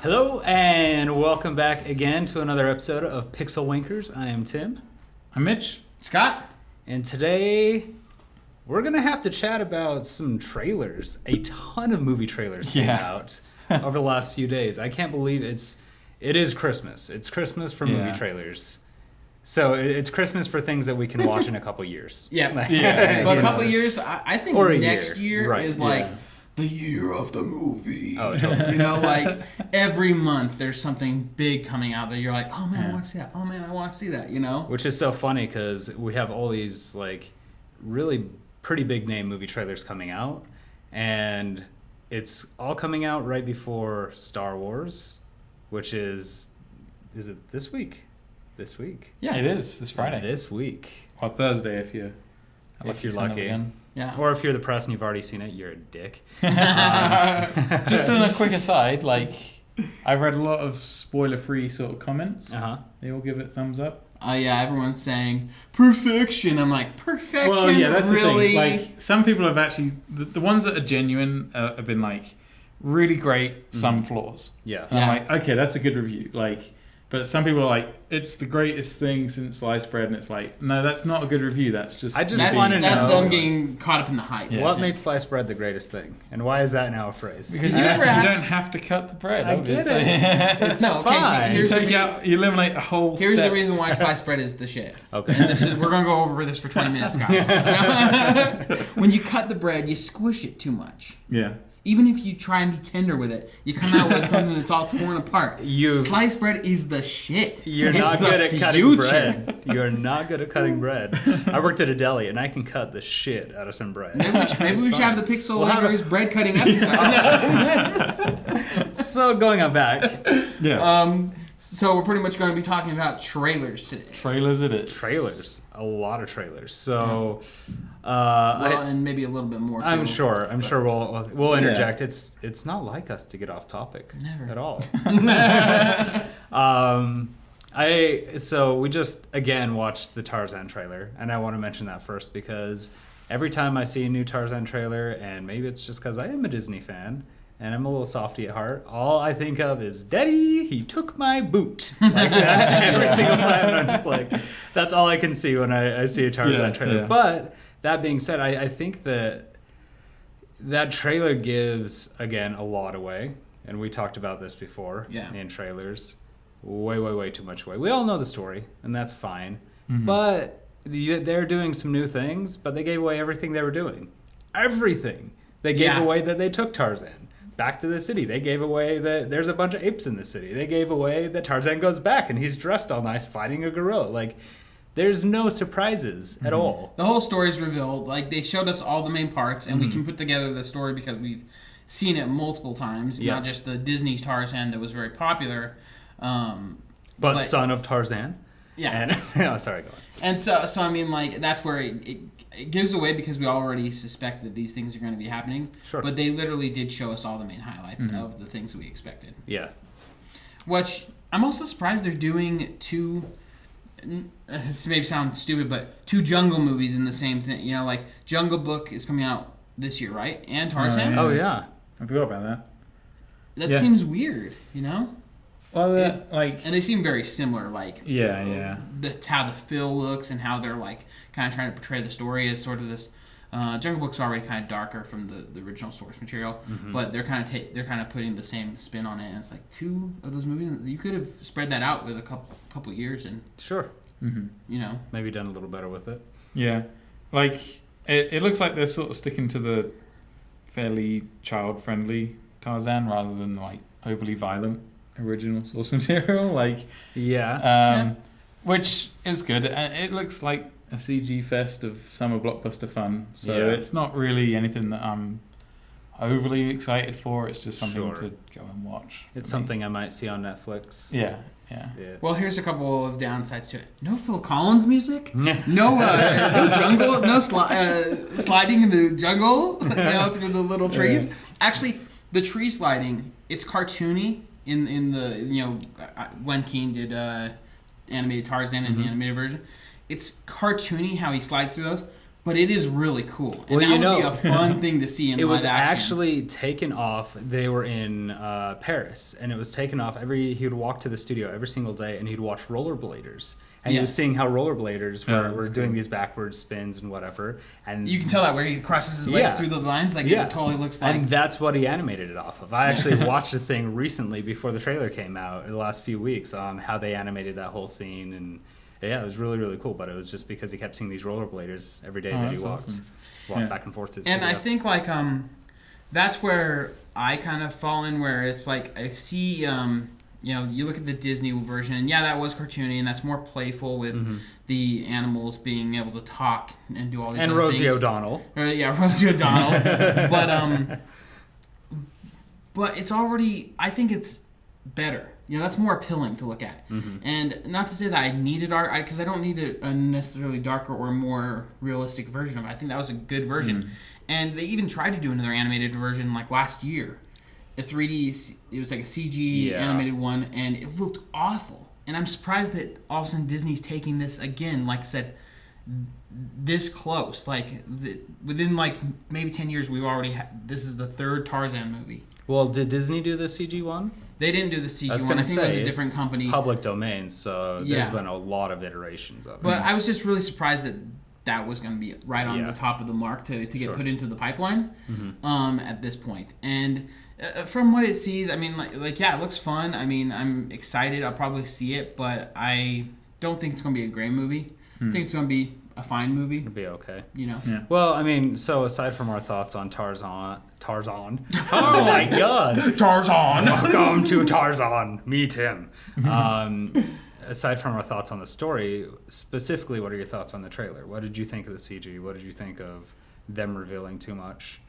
Hello and welcome back again to another episode of Pixel Wankers. I am Tim. I'm Mitch. Scott. And today we're going to have to chat about some trailers. A ton of movie trailers came out over the last few days. I can't believe it is Christmas. It's Christmas for movie trailers. So it's Christmas for things that we can watch in a couple years. Well, a couple years, I think Or next year is like the year of the movie. Oh, totally. You know, like every month there's something big coming out that you're like, oh man, I want to see that. Oh man, I want to see that, you know? Which is so funny because we have all these like really pretty big name movie trailers coming out, and it's all coming out right before Star Wars, which is it this week? This week. Yeah, it is this Friday. This week. Or Thursday if you're lucky. Yeah. Or if you're the press and you've already seen it, you're a dick. Just on a quick aside, like I've read a lot of spoiler-free sort of comments. They all give it thumbs up. Yeah, everyone's saying perfection. I'm like, perfection? Well, yeah, that's really? the thing. Like some people have actually the ones that are genuine have been like really great, some flaws. Yeah. And I'm like, okay, that's a good review. Like, but some people are like, it's the greatest thing since sliced bread, and it's like, no, that's not a good review. That's just want to know. That's them getting caught up in the hype. Yeah. What made sliced bread the greatest thing, and why is that now a phrase? Because you don't have to cut the bread. I obviously. get it. It's fine. You eliminate a whole. Here's the reason why sliced bread is the shit. Okay. And we're gonna go over this for 20 minutes, guys. When you cut the bread, you squish it too much. Yeah. Even if you try and be tender with it, you come out with something that's all torn apart. Sliced bread is the shit. You're not good at cutting bread. You're not good at cutting bread. I worked at a deli, and I can cut the shit out of some bread. Maybe we should have the Pixel Wankers bread cutting episode. So going on back. Yeah. So we're pretty much going to be talking about trailers today. Trailers it is. Trailers. A lot of trailers. So... and maybe a little bit more too. I'm sure we'll interject. It's not like us to get off topic. Never. At all. So we just again watched the Tarzan trailer, and I want to mention that first because every time I see a new Tarzan trailer, and maybe it's just because I am a Disney fan and I'm a little softy at heart, all I think of is Daddy, he took my boot. Like that every single time, and I'm just like, that's all I can see when I see a Tarzan trailer. Yeah. But that being said, I think that trailer gives, again, a lot away. And we talked about this before in trailers. Way too much away. We all know the story, and that's fine. Mm-hmm. But they're doing some new things, but they gave away everything they were doing. Everything. They gave away that they took Tarzan back to the city. They gave away that there's a bunch of apes in the city. They gave away that Tarzan goes back, and he's dressed all nice fighting a gorilla. Like... There's no surprises at all. The whole story's revealed. Like, they showed us all the main parts, and we can put together the story because we've seen it multiple times. Not just the Disney Tarzan that was very popular. But son of Tarzan. Yeah. And, sorry, go on. And so I mean, like, that's where it gives away because we already suspect that these things are going to be happening. Sure. But they literally did show us all the main highlights of the things we expected. Yeah. Which, I'm also surprised they're doing two... This may sound stupid, but two Jungle movies in the same thing. You know, like Jungle Book is coming out this year, right? And Tarzan. Oh yeah, I forgot about that. That seems weird, you know. Well, and they seem very similar. Like how the fill looks and how they're like kind of trying to portray the story as sort of this. Jungle Book's already kind of darker from the original source material, but they're kind of putting the same spin on it. And it's like two of those movies. You could have spread that out with a couple years and you know, maybe done a little better with it. Yeah, like it looks like they're sort of sticking to the fairly child-friendly Tarzan rather than like overly violent original source material. Like which is good, and it looks like a CG fest of summer blockbuster fun. So it's not really anything that I'm overly excited for. It's just something to go and watch. It's something I might see on Netflix. Yeah. Well, here's a couple of downsides to it. No Phil Collins music. No jungle. No sliding in the jungle. You know, through the little trees. Actually, the tree sliding, it's cartoony in the, you know, Glenn Keane did animated Tarzan in the animated version. It's cartoony how he slides through those, But it is really cool. And well, that would be a fun thing to see in live action. It was actually taken off. They were in Paris, and it was taken off. He would walk to the studio every single day, and he'd watch rollerbladers. And he was seeing how rollerbladers were doing these backwards spins and whatever. And you can tell that where he crosses his legs through the lines. Like, it totally looks like... And that's what he animated it off of. I actually watched a thing recently before the trailer came out in the last few weeks on how they animated that whole scene. And yeah, it was really, really cool. But it was just because he kept seeing these rollerbladers every day that he walked back and forth to the And studio. I think, like, that's where I kind of fall in, where it's like I see... you know, you look at the Disney version, and that was cartoony, and that's more playful with the animals being able to talk and do all these other Rosie things. O'Donnell. Rosie O'Donnell. But it's already, I think it's better. You know, that's more appealing to look at. Mm-hmm. And not to say that I needed art, because I don't need a necessarily darker or more realistic version of it. I think that was a good version. Mm-hmm. And they even tried to do another animated version like last year. A 3D, it was like a CG animated one, and it looked awful. And I'm surprised that all of a sudden Disney's taking this again, like I said, this close. Like, within like maybe 10 years, we've already this is the third Tarzan movie. Well, did Disney do the CG one? They didn't do the CG one. I think it was a different company. Public domain, so there's been a lot of iterations of it. But I was just really surprised that was going to be right on the top of the mark to get put into the pipeline at this point. And from what it sees, I mean, like it looks fun. I mean, I'm excited. I'll probably see it, but I don't think it's going to be a great movie. I think it's going to be a fine movie. It'll be okay. You know? Yeah. Well, I mean, so aside from our thoughts on Tarzan. Oh my God. Tarzan. Welcome to Tarzan. Meet him. Aside from our thoughts on the story, specifically, what are your thoughts on the trailer? What did you think of the CG? What did you think of them revealing too much?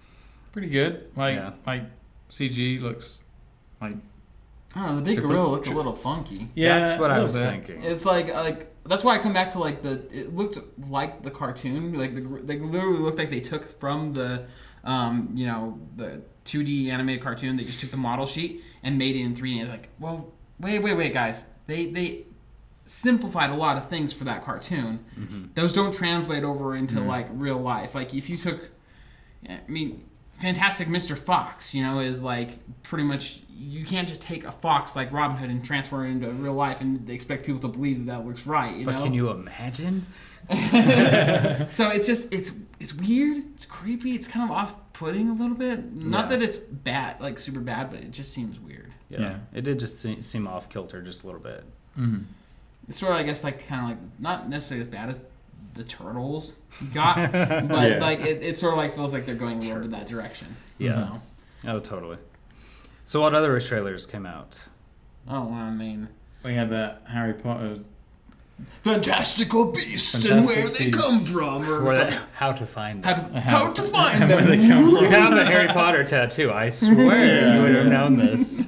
Pretty good. Like CG looks like... I don't know, the big gorilla looked a little funky. Yeah, that's what I was thinking. It's like that's why I come back to like it looked like the cartoon. Like they literally looked like they took from the the 2D animated cartoon. They just took the model sheet and made it in 3D. And it's like, well, wait, guys. They simplified a lot of things for that cartoon. Mm-hmm. Those don't translate over into like real life. Like if you took, I mean, Fantastic Mr. Fox, is like pretty much, you can't just take a fox like Robin Hood and transfer it into real life and expect people to believe that looks right. But can you imagine? So it's just, it's weird, it's creepy, it's kind of off-putting a little bit. Not that it's bad, like super bad, but it just seems weird. Yeah. It did just seem off kilter just a little bit. Mm-hmm. It's sort of, I guess, like kind of like not necessarily as bad as the Turtles got, but like it sort of like feels like they're going a little bit that direction. Yeah. So. Oh, totally. So what other trailers came out? Oh, I mean, we had that Harry Potter Fantastical Beasts and where they come from, or how to find them. How to find them. Where they come from. You have the Harry Potter tattoo. I swear you would have known this.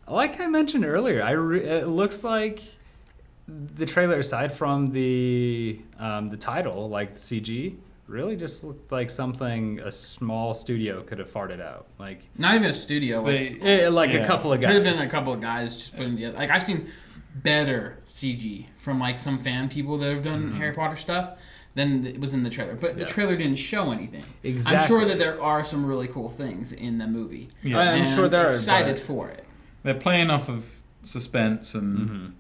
Like I mentioned earlier, it looks like the trailer, aside from the title, like the CG, really just looked like something a small studio could have farted out. Like not even a studio, a couple of guys. Could have been a couple of guys just putting together. Like I've seen better CG from like some fan people that have done Harry Potter stuff than it was in the trailer. But the trailer didn't show anything. Exactly. I'm sure that there are some really cool things in the movie. Yeah. I'm sure there are. Excited for it. They're playing off of suspense and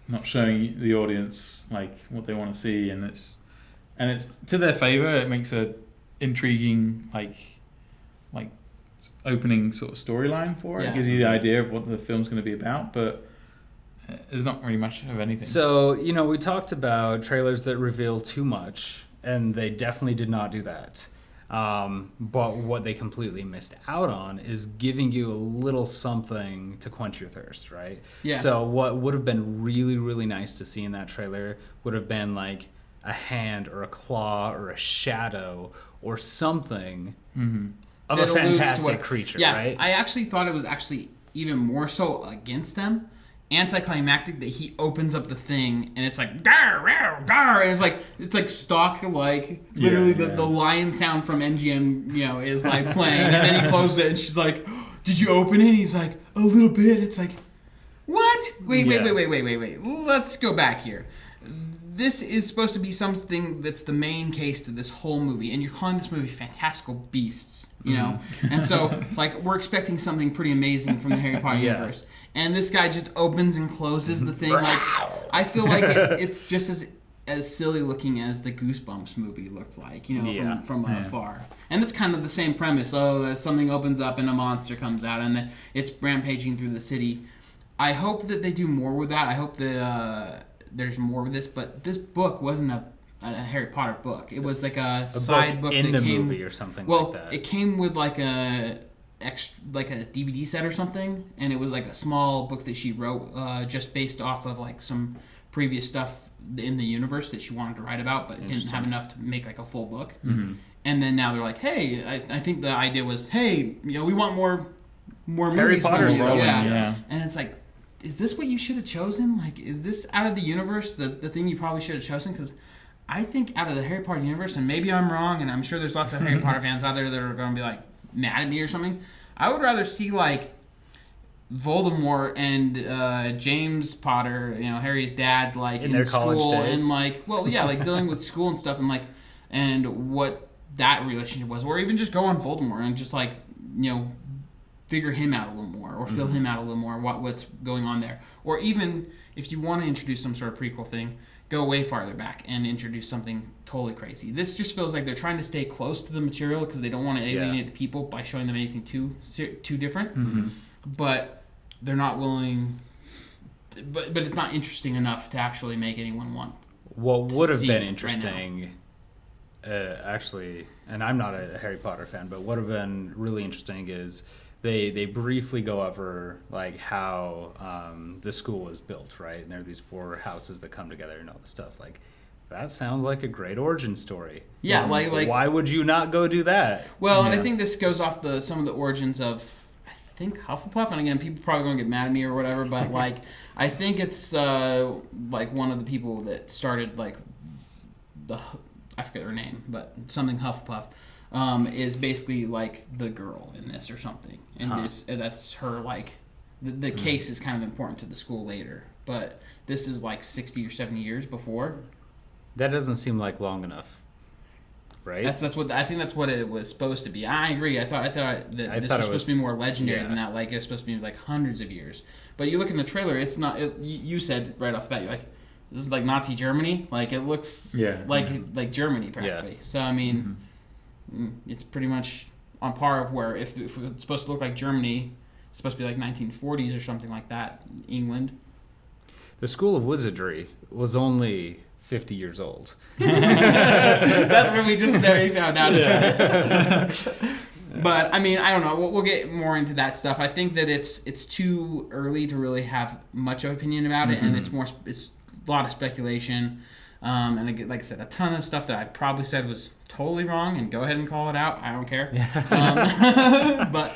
not showing the audience like what they want to see, and it's to their favor. It makes a intriguing like opening sort of storyline for it. It gives you the idea of what the film's going to be about, but there's not really much of anything. So we talked about trailers that reveal too much, and they definitely did not do that. But what they completely missed out on is giving you a little something to quench your thirst, right? Yeah. So what would have been really, really nice to see in that trailer would have been like a hand or a claw or a shadow or something of a fantastic creature, right? I actually thought it was actually even more so against them. Anticlimactic that he opens up the thing and it's like gar, gar, gar, and it's like stock like literally the lion sound from MGM is like playing, and then he closes it and she's like, did you open it? And he's like, a little bit. It's like, what? Wait, let's go back here. this is supposed to be something that's the main case to this whole movie, and you're calling this movie Fantastical Beasts, you know? And so, like, we're expecting something pretty amazing from the Harry Potter universe. And this guy just opens and closes the thing. Like, I feel like it's just as silly looking as the Goosebumps movie looks like, you know, from afar. And it's kind of the same premise. Oh, something opens up and a monster comes out, and then it's rampaging through the city. I hope that they do more with that. I hope that there's more with this. But this book wasn't a Harry Potter book. It was like a side book in that the came, movie or something like that. Well, it came with like a DVD set or something, and it was like a small book that she wrote just based off of like some previous stuff in the universe that she wanted to write about, but didn't have enough to make like a full book. Mm-hmm. And then now they're like, hey, I think the idea was, hey, you know, we want more Harry movies Potter from you. story. Yeah. And it's like, is this what you should have chosen? Like, is this out of the universe the thing you probably should have chosen? Because I think out of the Harry Potter universe, and maybe I'm wrong, and I'm sure there's lots of Harry Potter fans out there that are going to be like mad at me or something. I would rather see like Voldemort and James Potter, you know, Harry's dad, like in their school college days. and like, well, yeah, like dealing with school and stuff, and like, and what that relationship was, or even just go on Voldemort and just like, you know, figure him out a little more, or fill him out a little more, what's going on there, or even if you want to introduce some sort of prequel thing, go way farther back and introduce something totally crazy. This just feels like they're trying to stay close to the material because they don't want to alienate the people by showing them anything too different. Mm-hmm. But they're not willing. But it's not interesting enough to actually make anyone want. What would have been interesting, actually, and I'm not a Harry Potter fan, but what would have been really interesting is they briefly go over like how the school is built, right? And there are these 4 houses that come together and all this stuff. Like, that sounds like a great origin story. Yeah, like why would you not go do that? Well, and I think this goes off some of the origins of, I think, Hufflepuff. And again, people probably gonna get mad at me or whatever, but like I think it's like one of the people that started like I forget her name, but something Hufflepuff. Is basically like the girl in this or something, and that's her. Like the case is kind of important to the school later, but this is like 60 or 70 years before. That doesn't seem like long enough, right? That's what I think. That's what it was supposed to be. I agree. I thought that this was supposed to be more legendary than that. Like it was supposed to be like hundreds of years. But you look in the trailer, it's not. You said right off the bat, you're like, this is like Nazi Germany. Like it looks like Germany practically. So I mean. Mm-hmm. It's pretty much on par of where if it's supposed to look like Germany, it's supposed to be like 1940s or something like that, England. The School of Wizardry was only 50 years old. That's when we just barely found out. Yeah. But I mean, I don't know. We'll get more into that stuff. I think that it's too early to really have much of an opinion about it, and it's a lot of speculation. And again, like I said, a ton of stuff that I probably said was totally wrong, and go ahead and call it out. I don't care. But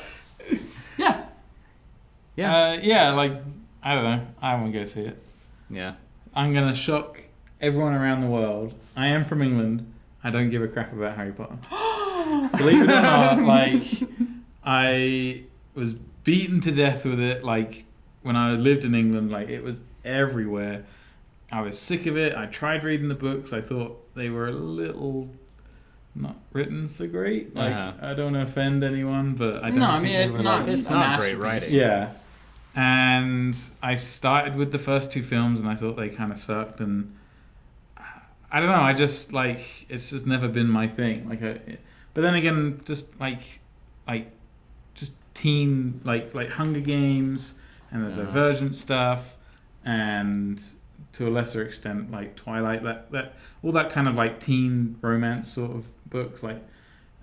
yeah. Like I don't know. I won't go see it. Yeah. I'm gonna shock everyone around the world. I am from England. I don't give a crap about Harry Potter. Believe it or not, like I was beaten to death with it. Like when I lived in England, like it was everywhere. I was sick of it. I tried reading the books. I thought they were a little not written so great. Like I don't want to offend anyone, but I don't. No, I mean it's not great writing. Yeah, and I started with the first 2 films, and I thought they kind of sucked. And I don't know. I just like it's just never been my thing. Like, but then again, just like just teen like Hunger Games and the Divergent stuff, and to a lesser extent, like Twilight, that all that kind of like teen romance sort of books, like,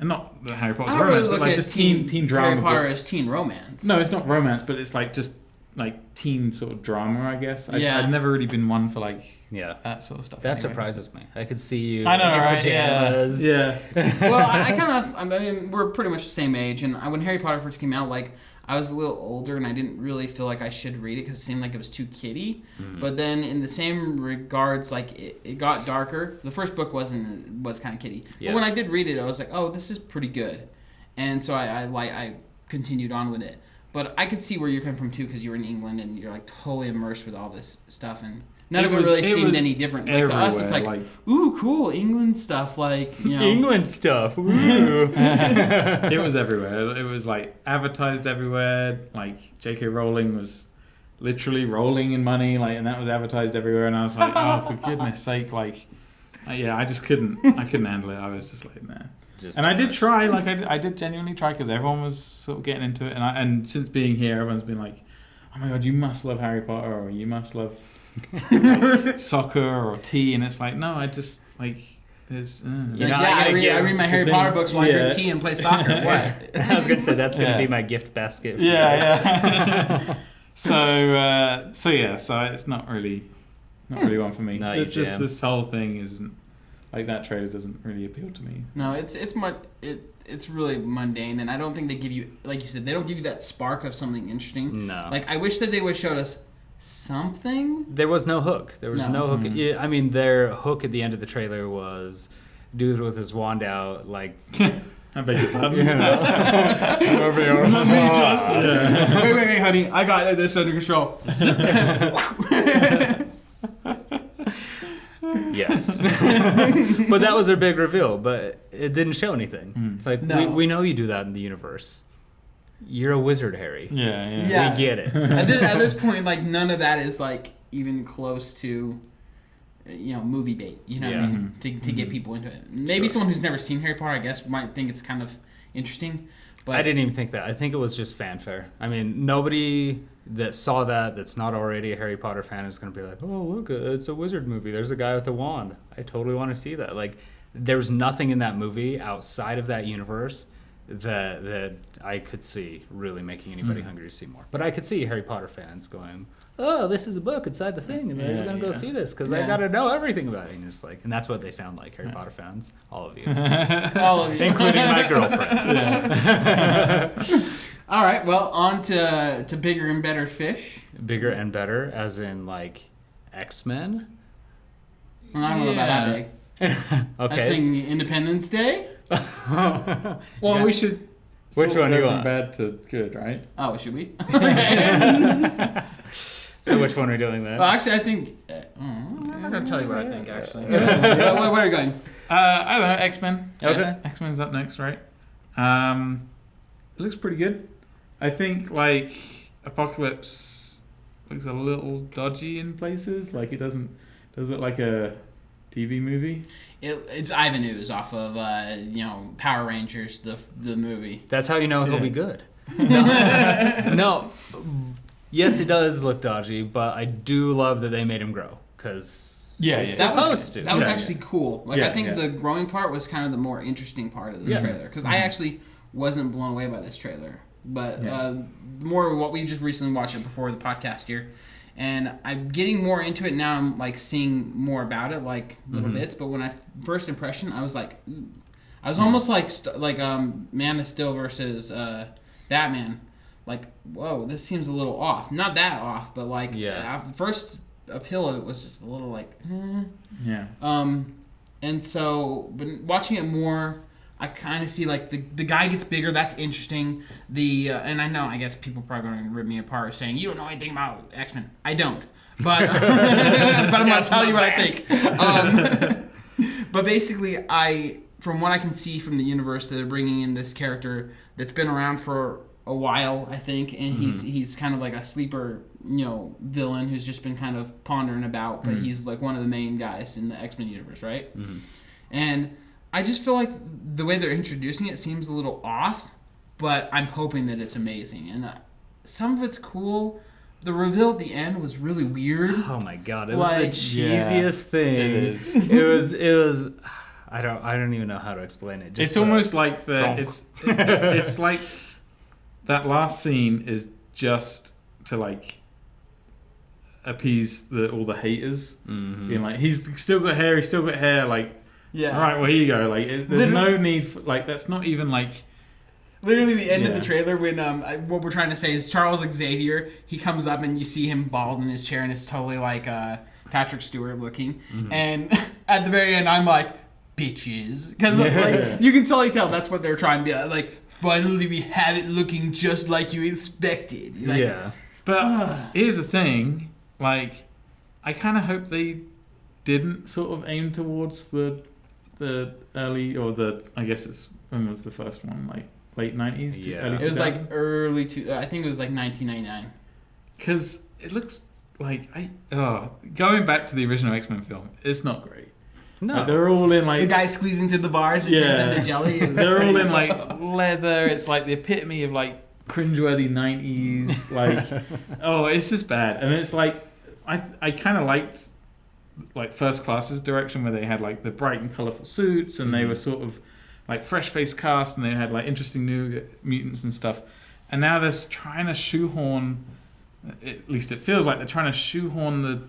and not the Harry Potter's romance, but like just teen drama Harry Potter books. is teen romance. No, it's not romance, but it's like just like teen sort of drama, I guess. I've never really been one for like that sort of stuff. That surprises me. I could see you. I know, in right? pajamas. Yeah. Well, I mean, we're pretty much the same age, and when Harry Potter first came out, like. I was a little older, and I didn't really feel like I should read it because it seemed like it was too kiddie. Mm-hmm. But then, in the same regards, like it got darker. The first book was kind of kiddie, but when I did read it, I was like, "Oh, this is pretty good," and so I continued on with it. But I could see where you're coming from too, because you were in England and you're like totally immersed with all this stuff, and None of it really seemed any different. Like, to us, it's like, ooh, cool, England stuff. Like, you know. England stuff. Ooh. It was everywhere. It was like advertised everywhere. Like J.K. Rowling was literally rolling in money, like, and that was advertised everywhere. And I was like, oh, for goodness sake, like, yeah, I just couldn't. I couldn't handle it. I was just like, nah. And I did try, like, I did genuinely try, because everyone was sort of getting into it, and since being here, everyone's been like, oh my god, you must love Harry Potter, or you must love like, soccer or tea, and it's like, no, I just like there's. I read my Harry Potter books while I drink tea and play soccer. What? I was gonna say that's gonna be my gift basket. So it's not really one for me. No, just this whole thing isn't. Like, that trailer doesn't really appeal to me. No, it's really mundane, and I don't think they give you, like you said, they don't give you that spark of something interesting. No. Like, I wish that they would have showed us something. There was no hook. There was no hook. Mm-hmm. I mean, their hook at the end of the trailer was dude with his wand out, like... I beg your pardon. Wait, honey. I got this under control. Yes. But that was their big reveal, but it didn't show anything. It's like, we know you do that in the universe. You're a wizard, Harry. Yeah. We get it. At this point, like, none of that is, like, even close to, movie bait. You know what I mean? To get people into it. Maybe someone who's never seen Harry Potter, I guess, might think it's kind of interesting. But I didn't even think that. I think it was just fanfare. I mean, nobody that saw that's not already a Harry Potter fan is going to be like, oh, look, it's a wizard movie. There's a guy with a wand. I totally want to see that. Like, there's nothing in that movie outside of that universe that I could see really making anybody hungry to see more. But I could see Harry Potter fans going, oh, this is a book inside the thing, and they're going to go see this because they got to know everything about it. And just like, and that's what they sound like, Harry Potter fans, all of you, all of you, including my girlfriend. All right, well, on to bigger and better fish. Bigger and better, as in like X-Men. Well, I don't know about that big. Okay. I was thinking Independence Day. Well, we should. Which one do you want? From bad to good, right? Oh, should we? So which one are we doing then? Well, actually, I think... I'm not going to tell you what I think, actually. Where are you going? I don't know, X-Men. Okay. Yeah, X-Men's up next, right? It looks pretty good. I think, like, Apocalypse looks a little dodgy in places. Like, it doesn't look like a TV movie. It's Ivan Ooze off of, Power Rangers, the movie. That's how you know he'll be good. No. Yes, it does look dodgy, but I do love that they made him grow. Because that was actually cool. Like, I think the growing part was kind of the more interesting part of the trailer. Because I actually wasn't blown away by this trailer. But more what we just recently watched it before the podcast here. And I'm getting more into it now. I'm like seeing more about it, like little bits. But when first impression, I was like, ooh. I was almost like Man of Steel versus Batman. Like, whoa, this seems a little off. Not that off, but like first appeal of it was just a little like, yeah. And so, but watching it more, I kind of see like the guy gets bigger. That's interesting. And I guess people probably going to rip me apart saying you don't know anything about X-Men. I don't, but but I'm going to tell you what I think. But basically, from what I can see from the universe, that they're bringing in this character that's been around for a while, I think, and he's kind of like a sleeper, villain who's just been kind of pondering about, but he's like one of the main guys in the X-Men universe, right? And I just feel like the way they're introducing it seems a little off, but I'm hoping that it's amazing. And some of it's cool. The reveal at the end was really weird. Oh my god, it was the cheesiest thing. It is. It was. I don't even know how to explain it. It's almost like it's like that last scene is just to like appease all the haters, being like, he's still got hair, like. Yeah. All right, well, here you go. Like, there's no need for, like, that's not even, like... Literally the end of the trailer when, what we're trying to say is Charles Xavier, he comes up and you see him bald in his chair and it's totally like Patrick Stewart looking. And at the very end, I'm like, bitches. Because, like, you can totally tell that's what they're trying to be like, finally we have it looking just like you expected. Like, But here's the thing, like... I kind of hope they didn't sort of aim towards the early, or I guess when was the first one, like late 90s to early 2000s? It was like I think it was like 1999. Because it looks like going back to the original X-Men film, it's not great. No, like, they're all in like the guy squeezing through the bars and turns into jelly. They're all in like leather. It's like the epitome of like cringeworthy 90s. Like, it's just bad. And it's like I kind of liked like First Class's direction, where they had like the bright and colorful suits, and they were sort of like fresh-faced cast, and they had like interesting new mutants and stuff. And now they're trying to shoehorn. At least it feels like they're trying to shoehorn the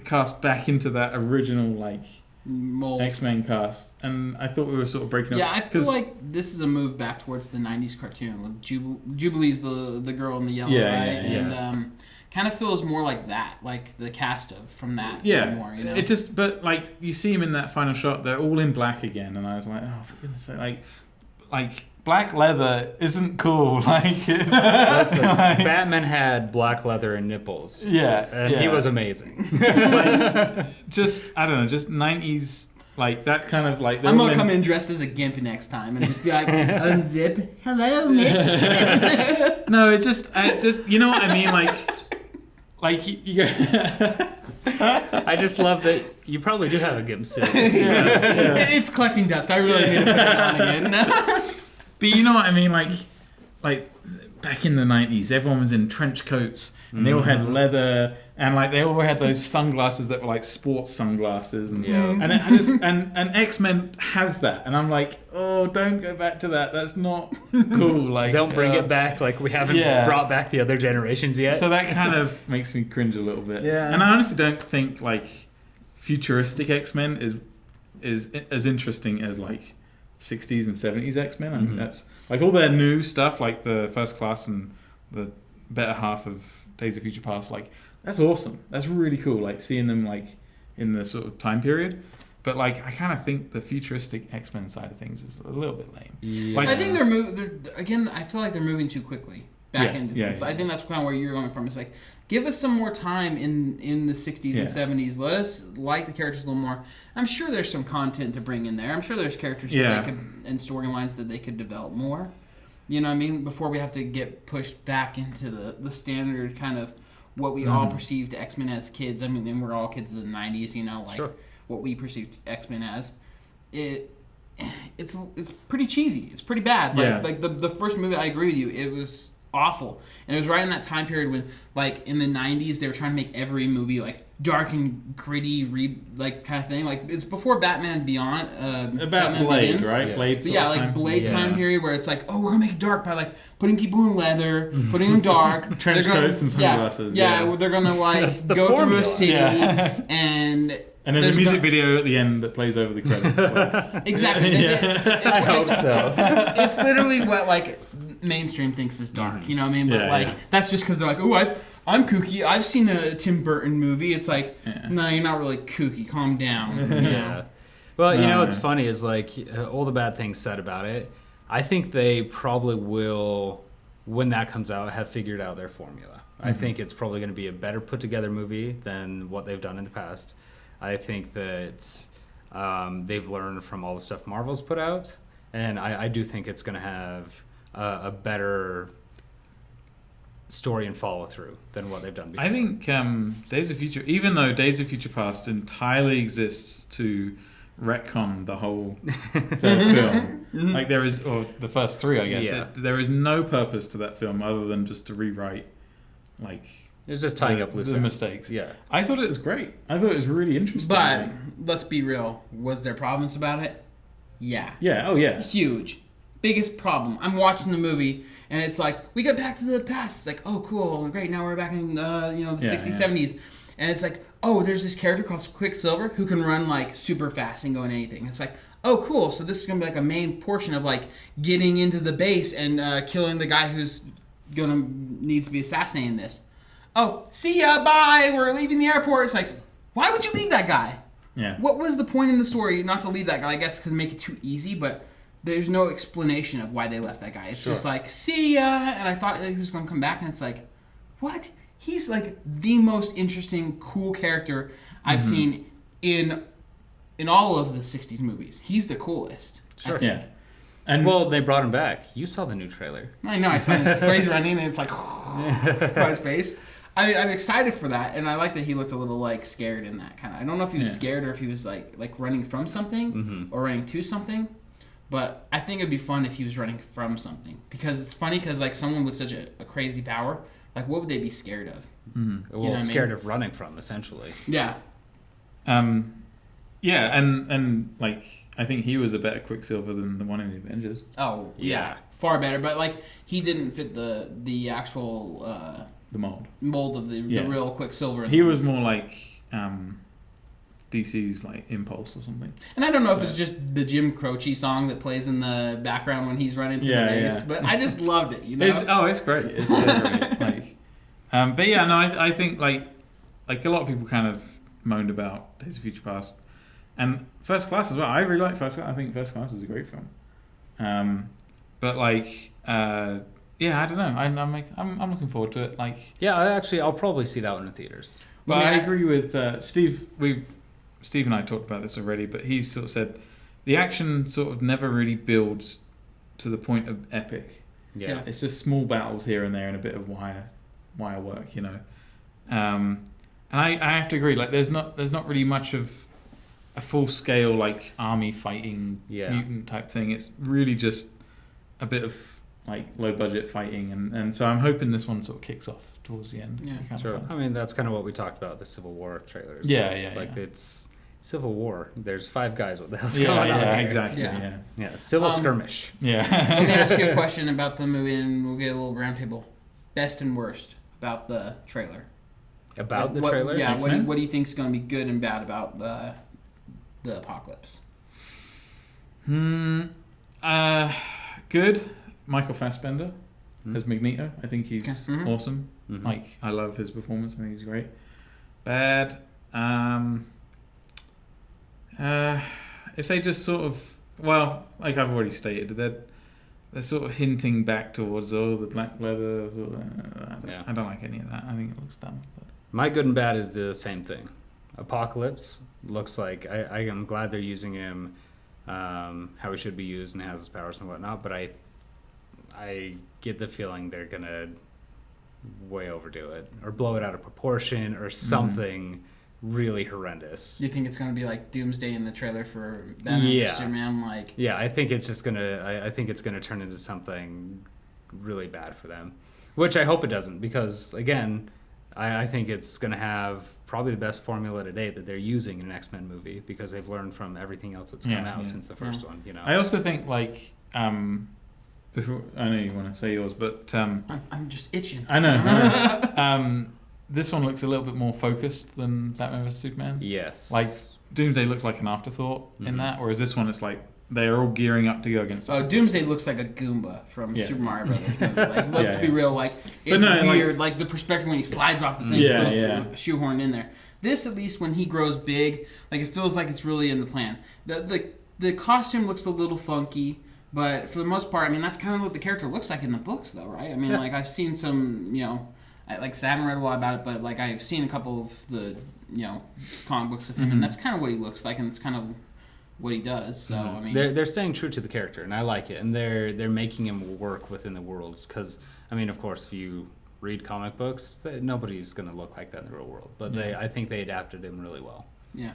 cast back into that original like mold. X-Men cast, and I thought we were sort of breaking up. Yeah, I feel like this is a move back towards the 90s cartoon with Jubilee's the girl in the yellow, right? And kind of feels more like that, like the cast from that. Yeah, more, you know? It just, but like you see him in that final shot, they're all in black again, and I was like, oh, for goodness sake, like black leather isn't cool. Like, listen, Batman had black leather and nipples. Yeah, and he was amazing. Just I don't know, just 90s. Like that kind of like. I'm gonna come in dressed as a gimp next time and just be like, unzip. Hello, Mitch. No, it just you know what I mean, like you I just love that you probably do have a gimp suit. It's collecting dust. I really need to put it on again. But you know what I mean, like back in the 90s, everyone was in trench coats and they all had leather, and like they all had those sunglasses that were like sports sunglasses, and and X-Men has that, and I'm like, oh, don't go back to that. That's not cool. Like, don't bring it back. Like we haven't brought back the other generations yet. So that kind of makes me cringe a little bit. Yeah. And I honestly don't think like futuristic X-Men is as interesting as like 60s and 70s X-Men. I think that's like all their new stuff, like the First Class and the better half of Days of Future Past. Like, that's awesome. That's really cool. Like seeing them like in the sort of time period. But like, I kind of think the futuristic X-Men side of things is a little bit lame. Yeah. Like, I think I feel like they're moving too quickly back into this. I think that's kind of where you're going from. It's like, give us some more time in the 60s and 70s. Let us like the characters a little more. I'm sure there's some content to bring in there. I'm sure there's characters that they could, and storylines that they could develop more. You know what I mean? Before we have to get pushed back into the standard kind of what we all perceived X-Men as kids. I mean, and we're all kids of the 90s, you know, like what we perceived X-Men as. It's pretty cheesy. It's pretty bad. Like the first movie, I agree with you. It was awful, and it was right in that time period when, like, in the 90s, they were trying to make every movie like dark and gritty, like kind of thing. Like, it's before Batman Beyond. About Batman Blade, Begins. right? Yeah. Blade. But like Blade time period where it's like, oh, we're gonna make it dark by like putting people in leather, putting them dark, trench coats and sunglasses. Yeah, they're gonna like go through a city and. And there's a music video at the end that plays over the credits. Like. Exactly. I hope so. It's literally what like mainstream thinks is dark. You know what I mean? But that's just because they're like, oh, I'm kooky. I've seen a Tim Burton movie. It's like, no, you're not really kooky. Calm down. You know? Well, you know what's funny is like all the bad things said about it. I think they probably will, when that comes out, have figured out their formula. I think it's probably going to be a better put together movie than what they've done in the past. I think that they've learned from all the stuff Marvel's put out, and I do think it's going to have a better story and follow through than what they've done before. I think Days of Future, even though Days of Future Past entirely exists to retcon the whole third film, like there is, or the first three, I guess, there is no purpose to that film other than just to rewrite, like. It was just tying up loose ends. Mistakes. Yeah, I thought it was great. I thought it was really interesting. But let's be real. Was there problems about it? Yeah. Yeah. Oh yeah. Huge. Biggest problem. I'm watching the movie and it's like, we got back to the past. It's like, oh cool, great. Now we're back in the 60s, 70s, and it's like, oh, there's this character called Quicksilver who can run like super fast and go in anything. It's like, oh cool. So this is gonna be like a main portion of like getting into the base and killing the guy who's needs to be assassinating this. Oh, see ya, bye, we're leaving the airport. It's like, why would you leave that guy? Yeah. What was the point in the story not to leave that guy? I guess because make it too easy, but there's no explanation of why they left that guy. It's just like, see ya, and I thought he was going to come back, and it's like, what? he's like the most interesting, cool character I've seen in all of the '60s movies. He's the coolest. Sure. Yeah. And they brought him back. You saw the new trailer. I know. I saw him crazy running, and it's like by his face. I'm excited for that, and I like that he looked a little like scared in that kind of. I don't know if he was scared or if he was like running from something or running to something, but I think it'd be fun if he was running from something, because it's funny because like someone with such a crazy power, like what would they be scared of? Well, scared of running from, essentially. Yeah. Yeah, and like I think he was a better Quicksilver than the one in the Avengers. Oh yeah, far better. But like he didn't fit the actual the mold of the real Quicksilver. He was more like DC's like Impulse or something. And I don't know if it's just the Jim Croce song that plays in the background when he's running to the base, but I just loved it. You know, it's great. It's so great. Like, but yeah, no, I think like a lot of people kind of moaned about Days of Future Past. And First Class as well. I really like First Class. I think First Class is a great film. But like, I don't know. I'm looking forward to it. Like, yeah, I'll probably see that one in theaters. But I agree with Steve. Steve and I talked about this already. But he sort of said the action sort of never really builds to the point of epic. Yeah, it's just small battles here and there and a bit of wire work, you know. And I have to agree. Like, there's not really much of a full-scale like army fighting mutant type thing. It's really just a bit of like low-budget fighting, and so I'm hoping this one sort of kicks off towards the end. Yeah, sure. I mean, that's kind of what we talked about the Civil War trailers. It's like it's Civil War. There's 5 guys. What the hell's going on? Yeah, exactly. Yeah. Civil skirmish. Yeah. Let me ask you a question about the movie, and we'll get a little roundtable. Best and worst about the trailer. About the trailer? Yeah. What do you think is going to be good and bad about the Apocalypse? Good. Michael Fassbender as Magneto. I think he's awesome. Like, I love his performance. I think he's great. Bad. If they just sort of, well, like I've already stated, they're sort of hinting back towards the black leather. I don't like any of that. I think it looks dumb. But. My good and bad is the same thing. Apocalypse looks like I am glad they're using him how he should be used and has his powers and whatnot, but I get the feeling they're gonna way overdo it or blow it out of proportion or something really horrendous. Do you think it's gonna be like Doomsday in the trailer for Batman vs Superman? Like, I think it's just gonna. I think it's gonna turn into something really bad for them, which I hope it doesn't, because again, I think it's gonna have probably the best formula to date that they're using in an X-Men movie, because they've learned from everything else that's come out since the first one. You know, I also think like. Before, I know you want to say yours, but I'm just itching. I know. This one looks a little bit more focused than Batman vs Superman. Yes. Like Doomsday looks like an afterthought in that, whereas this one it's like they're all gearing up to go against. Oh, Doomsday looks like a Goomba from Super Mario Brothers. Like, let's be real. Like, it's weird. Like the perspective when he slides off the thing feels shoehorned in there. This, at least, when he grows big, like it feels like it's really in the plan. The costume looks a little funky. But for the most part, I mean, that's kind of what the character looks like in the books, though, right? I mean, like, I've seen some, I haven't read a lot about it, but, like, I've seen a couple of the, comic books of him, and that's kind of what he looks like, and it's kind of what he does. So, I mean... They're staying true to the character, and I like it, and they're making him work within the worlds, because, I mean, of course, if you read comic books, nobody's going to look like that in the real world, but I think they adapted him really well. Yeah.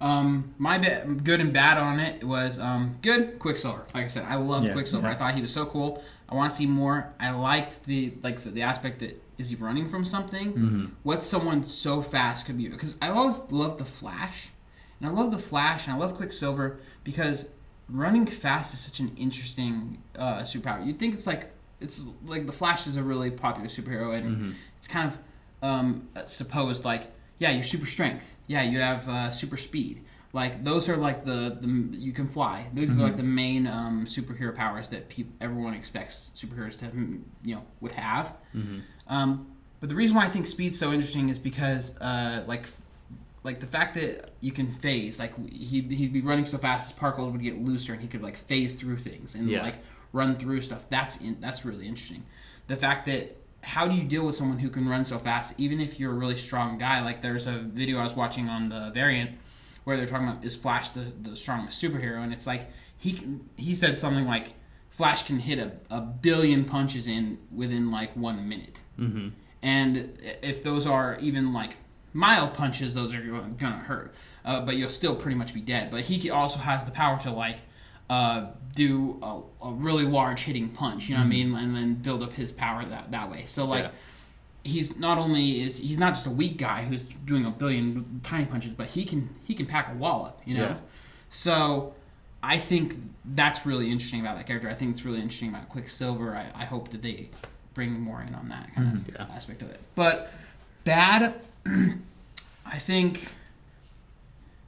My good and bad on it was good. Quicksilver, like I said, I loved Quicksilver. I thought he was so cool. I want to see more. I liked the aspect that is he running from something? What someone so fast could be? Because I always loved the Flash, and I love the Flash, and I love Quicksilver because running fast is such an interesting superpower. You'd think it's like the Flash is a really popular superhero, and it's kind of supposed like. Yeah, your super strength. Yeah, you have super speed. Like, those are like the you can fly. Those are like the main superhero powers that everyone expects superheroes to would have. But the reason why I think speed's so interesting is because like the fact that you can phase. Like, he'd be running so fast, his particles would get looser, and he could like phase through things and like run through stuff. That's really interesting. The fact that how do you deal with someone who can run so fast, even if you're a really strong guy? Like, there's a video I was watching on the Variant where they're talking about, is Flash the strongest superhero? And it's like, he said something like, Flash can hit a billion punches within like 1 minute. Mm-hmm. And if those are even like mild punches, those are gonna hurt. But you'll still pretty much be dead. But he also has the power to like do a really large hitting punch, you know what I mean, and then build up his power that way. So like, he's not just a weak guy who's doing a billion tiny punches, but he can pack a wallop, you know. Yeah. So I think that's really interesting about that character. I think it's really interesting about Quicksilver. I hope that they bring more in on that kind of aspect of it. But bad, I think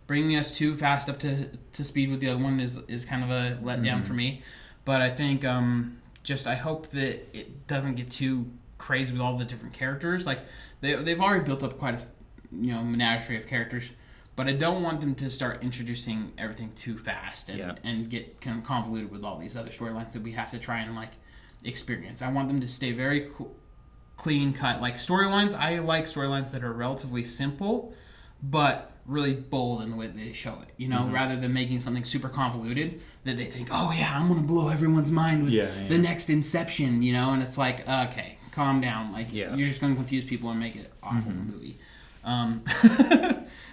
bringing us too fast up to speed with the other one is kind of a letdown for me. But I think I hope that it doesn't get too crazy with all the different characters. Like they've already built up quite a menagerie of characters. But I don't want them to start introducing everything too fast and get kind of convoluted with all these other storylines that we have to try and like experience. I want them to stay very clean cut. Like storylines, I like storylines that are relatively simple, but really bold in the way that they show it. You know, rather than making something super convoluted that they think, oh yeah, I'm gonna blow everyone's mind with the next Inception. You know, and it's like, okay, calm down. Like you're just gonna confuse people and make it awful movie.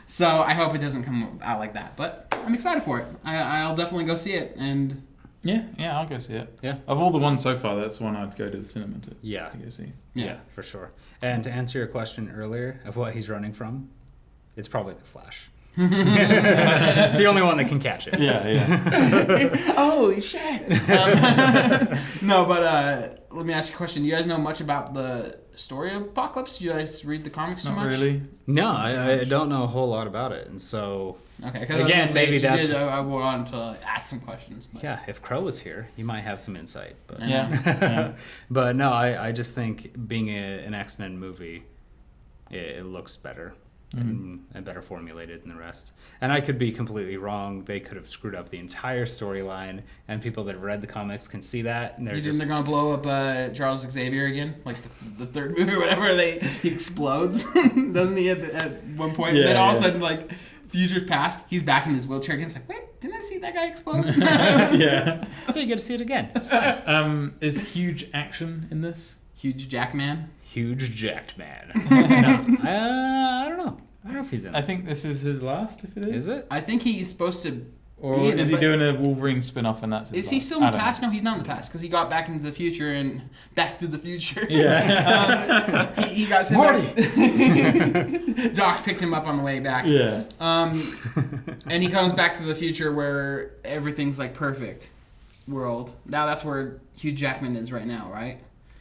So I hope it doesn't come out like that. But I'm excited for it. I'll definitely go see it. And yeah, I'll go see it. Yeah. Of all the ones so far, that's the one I'd go to the cinema to go see. Yeah, for sure. And to answer your question earlier of what he's running from, it's probably the Flash. It's the only one that can catch it. Yeah. Holy shit. No, but let me ask you a question. Do you guys know much about the story of Apocalypse? Do you guys read the comics too much? Not really. No, I don't know a whole lot about it. And so, okay, again, maybe that's... I will on to ask some questions. But. Yeah, if Crow was here, you might have some insight. But yeah. But no, I just think being an X-Men movie, it looks better. And better formulated than the rest. And I could be completely wrong. They could have screwed up the entire storyline, and people that have read the comics can see that. And they're going to blow up Charles Xavier again? Like the third movie or whatever, he explodes. Doesn't he at one point? Yeah, and then all of a sudden, like, futures past, he's back in his wheelchair again. It's like, wait, didn't I see that guy explode? Yeah, you get to see it again. It's fine. Is huge action in this? Huge Jackman? Huge jacked man. No, I don't know. I don't know if he's in it. I think this is his last, if it is. Is it? I think he's supposed to Or is he doing a Wolverine spin-off and that's his Is he still in the past? No, he's not in the past because he got back into the future and Back to the Future. Yeah. He got sent back. Doc picked him up on the way back. Yeah. And he comes back to the future where everything's like perfect world. Now that's where Hugh Jackman is right now, right?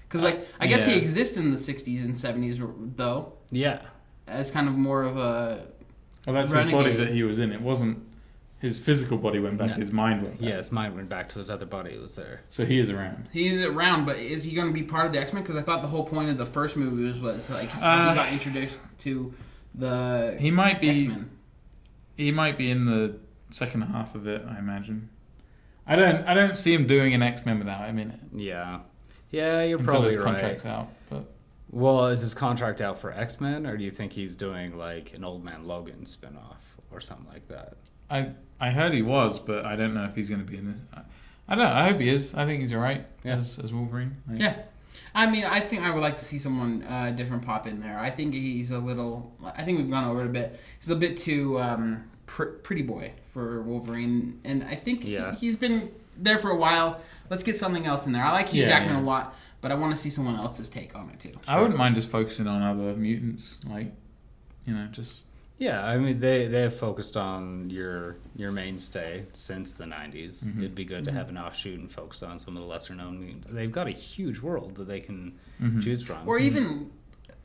Because like I guess he exists in the 60s and 70s though. Yeah. As kind of more of a Well, that's renegade. His body that he was in. It wasn't his physical body went back. No. His mind went back. Yeah, his mind went back to his other body. It was there. So he is around. He's around, but is he going to be part of the X-Men? Because I thought the whole point of the first movie was like he got introduced to the He might be. X-Men. He might be in the second half of it, I imagine. I don't see him doing an X-Men without him in it. Yeah. Yeah, you're probably his right. Contract's out, but. Well, is his contract out for X-Men, or do you think he's doing like an Old Man Logan spinoff or something like that? I heard he was, but I don't know if he's going to be in this. I don't know. I hope he is. I think he's all right as Wolverine. Like, yeah. I mean, I think I would like to see someone different pop in there. I think he's a little... I think we've gone over it a bit. He's a bit too pretty boy for Wolverine, and I think he's been there for a while. Let's get something else in there. I like Hugh Jackman a lot, but I want to see someone else's take on it too. Sure. I wouldn't mind just focusing on other mutants, like, just... Yeah, I mean, they have focused on your mainstay since the 90s. Mm-hmm. It'd be good to have an offshoot and focus on some of the lesser-known mutants. They've got a huge world that they can choose from. Or even,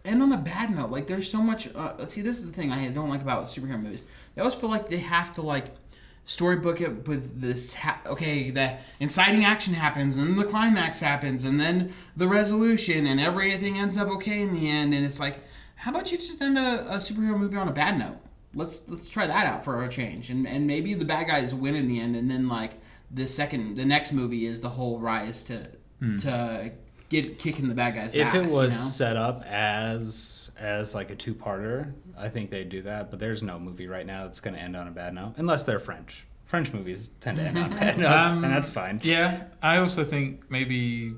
and on a bad note, like, there's so much... see, this is the thing I don't like about superhero movies. They always feel like they have to, like, storybook it with this... the inciting action happens, and then the climax happens, and then the resolution, and everything ends up okay in the end, and it's like... How about you just end a superhero movie on a bad note? Let's try that out for a change, and maybe the bad guys win in the end, and then like the next movie is the whole rise to kicking the bad guys' If ass. it was set up as like a two-parter, I think they'd do that. But there's no movie right now that's going to end on a bad note, unless they're French. French movies tend to end on bad notes, and that's fine. Yeah, I also think maybe